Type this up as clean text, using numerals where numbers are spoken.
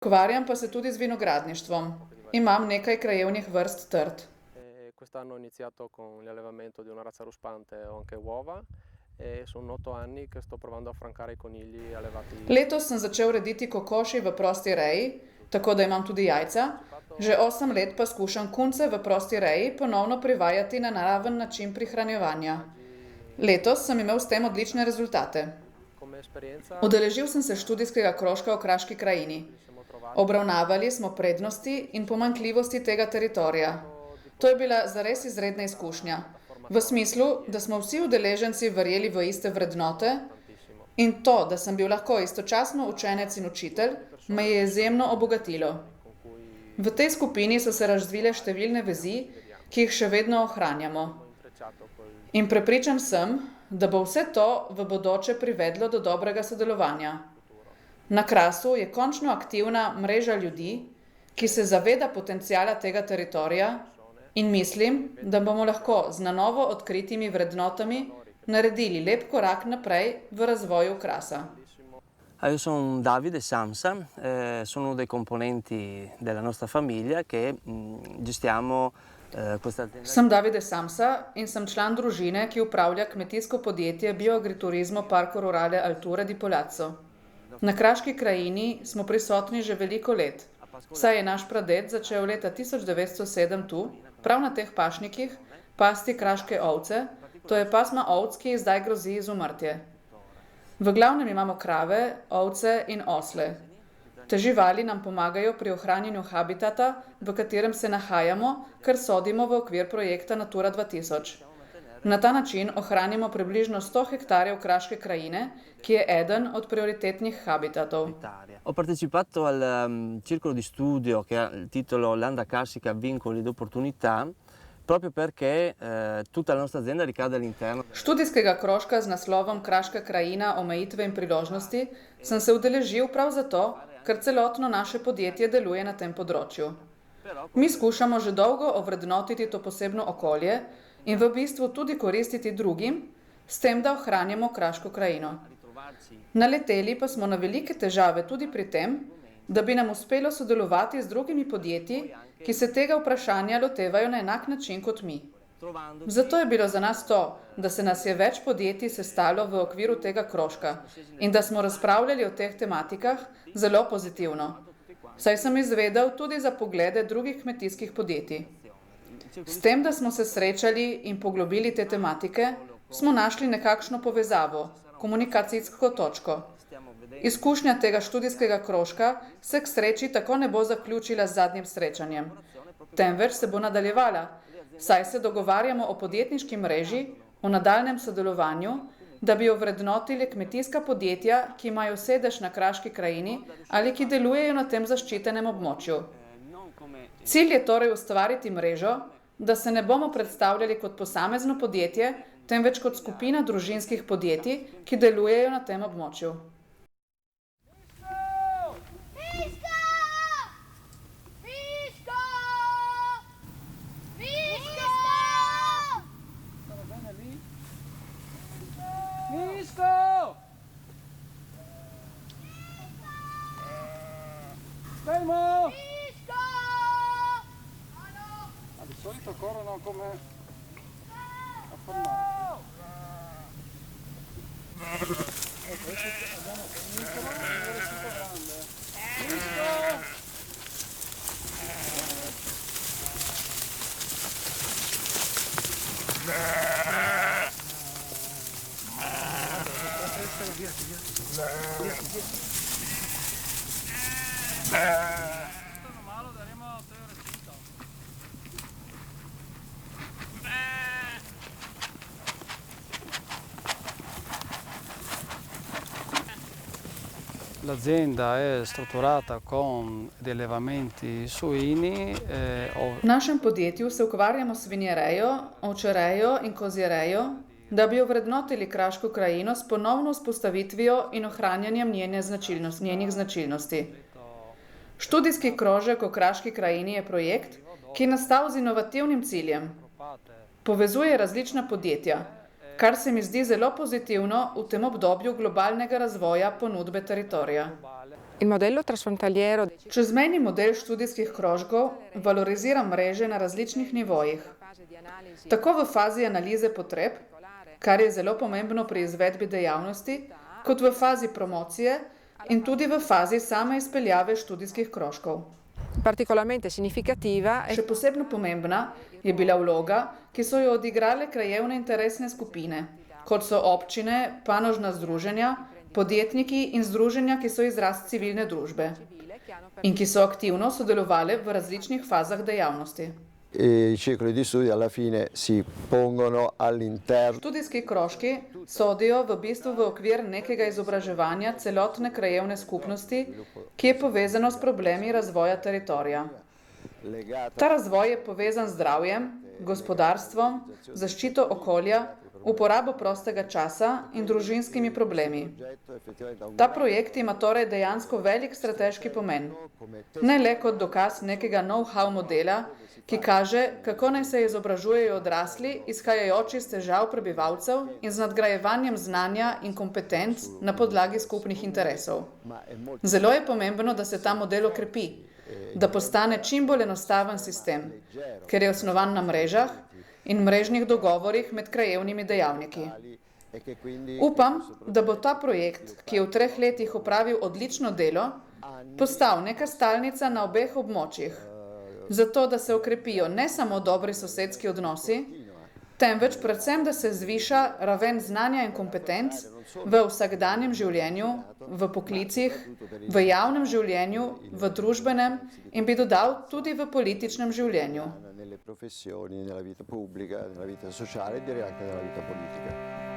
Ukvarjam pa se tudi z vinogradništvom. Imam nekaj krajevnih vrst trt. Quest'anno ho iniziato con l'allevamento di una razza ruspante, ho anche uova e sono 8 anni che sto provando a affrancare i conigli allevati. Letos sem začel rediti kokoši v prosti reji, tako da imam tudi jajca. Že 8 let pa skušam kunce v prosti reji ponovno privajati na naraven način prihranjevanja. Letos sem imel s tem odlične rezultate. Come esperienza Udeležil sem se študijskega krožka v Kraški krajini. Obravnavali smo prednosti in pomanjkljivosti tega teritorija. To je bila zares izredna izkušnja. V smislu, da smo vsi udeleženci verjeli v iste vrednote in to, da sem bil lahko istočasno učenec in učitelj, me je izjemno obogatilo. V tej skupini so se razvile številne vezi, ki jih še vedno ohranjamo. In prepričan sem, da bo vse to v bodoče privedlo do dobrega sodelovanja. Na Krasu je končno aktivna mreža ljudi, ki se zaveda potenciala tega teritorija in mislim, da bomo lahko z na novo odkritimi vrednotami naredili lep korak naprej v razvoju Krasa. Io sono Davide Samsa, sono uno dei componenti della nostra famiglia che gestiamo questa azienda. Sem Davide Samsa in sem član družine, ki upravlja kmetijsko podjetje Bioagriturismo Parco Rurale Alture di Polazzo. Na Kraški krajini smo prisotni že veliko let, saj je naš praded začel leta 1907 tu, prav na teh pašnikih, pasti kraške ovce, to je pasma ovc, ki zdaj grozi izumrtje. V glavnem imamo krave, ovce in osle. Te živali nam pomagajo pri ohranjanju habitata, v katerem se nahajamo, ker sodimo v okvir projekta Natura 2000. Na ta način ohranimo približno 100 hektarjev kraške krajine, ki je eden od prioritetnih habitatov. Ho partecipato al circolo di studio che ha il titolo Landa Carsica Vincoli d'Opportunità, proprio perché tutta la nostra azienda ricade all'interno. Študijskega krožka z naslovom Kraška krajina, omejitve in priložnosti sem se udeležil prav zato, ker celotno naše podjetje deluje na tem področju. Mi skušamo že dolgo ovrednotiti to posebno okolje in v bistvu tudi koristiti drugim, s tem, da ohranjamo kraško krajino. Naleteli pa smo na velike težave tudi pri tem, da bi nam uspelo sodelovati z drugimi podjetji, ki se tega vprašanja lotevajo na enak način kot mi. Zato je bilo za nas to, da se nas je več podjetij sestalo v okviru tega krožka in da smo razpravljali o teh tematikah, zelo pozitivno. Saj sem izvedel tudi za poglede drugih kmetijskih podjetij. S tem, da smo se srečali in poglobili te tematike, smo našli nekakšno povezavo, komunikacijsko točko. Izkušnja tega študijskega krožka se k sreči tako ne bo zaključila z zadnjim srečanjem, temveč se bo nadaljevala, saj se dogovarjamo o podjetniški mreži, o nadaljnem sodelovanju, da bi ovrednotili kmetijska podjetja, ki imajo sedež na Kraški krajini ali ki delujejo na tem zaščitenem območju. Cilj je torej ustvariti mrežo, da se ne bomo predstavljali kot posamezno podjetje, temveč kot skupina družinskih podjetij, ki delujejo na tem območju. Fermo! Di solito corrono come affermato. Abbiamo finito, ma è grande. L'azienda è strutturata con degli allevamenti suini. V našem podjetju se ukvarjamo s svinjerejo, ovčerejo in kozjerejo, da bi ovrednotili kraško krajino s ponovno vzpostavitvijo in ohranjanjem njenih značilnosti. Študijski krožek o kraški krajini je projekt, ki je nastal z inovativnim ciljem. Povezuje različna podjetja, kar se mi zdi zelo pozitivno v tem obdobju globalnega razvoja ponudbe teritorija. Il modello transfrontaliero Čezmejni model študijskih krožkov valorizira mreže na različnih nivojih. Tako v fazi analize potreb, kar je zelo pomembno pri izvedbi dejavnosti, kot v fazi promocije in tudi v fazi same izpeljave študijskih krožkov. particolarmente significativa è Še posebno pomembna je bila vloga, ki so jo odigrale krajevne interesne skupine, kot so občine, panožna združenja, podjetniki in združenja, ki so izraz civilne družbe in ki so aktivno sodelovali v različnih fazah dejavnosti. I circoli di studio alla fine si pongono all'interno Študijski krožki sodijo v bistvu v okvir nekega izobraževanja celotne krajevne skupnosti, ki je povezano s problemi razvoja teritorija. Ta razvoj je povezan z zdravjem, gospodarstvom, zaščito okolja, uporabo prostega časa in družinskimi problemi. Ta projekt ima torej dejansko velik strateški pomen. Ne le kot dokaz nekega know-how modela, ki kaže, kako naj se izobražujejo odrasli, izhajajoči iz težav prebivalcev in z nadgrajevanjem znanja in kompetenc na podlagi skupnih interesov. Zelo je pomembno, da se ta model okrepi, da postane čim bolj enostaven sistem, ker je osnovan na mrežah in mrežnih dogovorih med krajevnimi dejavniki. Upam, da bo ta projekt, ki je v 3 letih opravil odlično delo, postal neka stalnica na obeh območjih, zato da se okrepijo ne samo dobri sosedski odnosi, temveč predvsem, da se zviša raven znanja in kompetenc v vsakdanjem življenju, v poklicih, v javnem življenju, v družbenem in bi dodal tudi v političnem življenju. nelle professioni, nella vita pubblica, nella vita sociale e direi anche nella vita politica.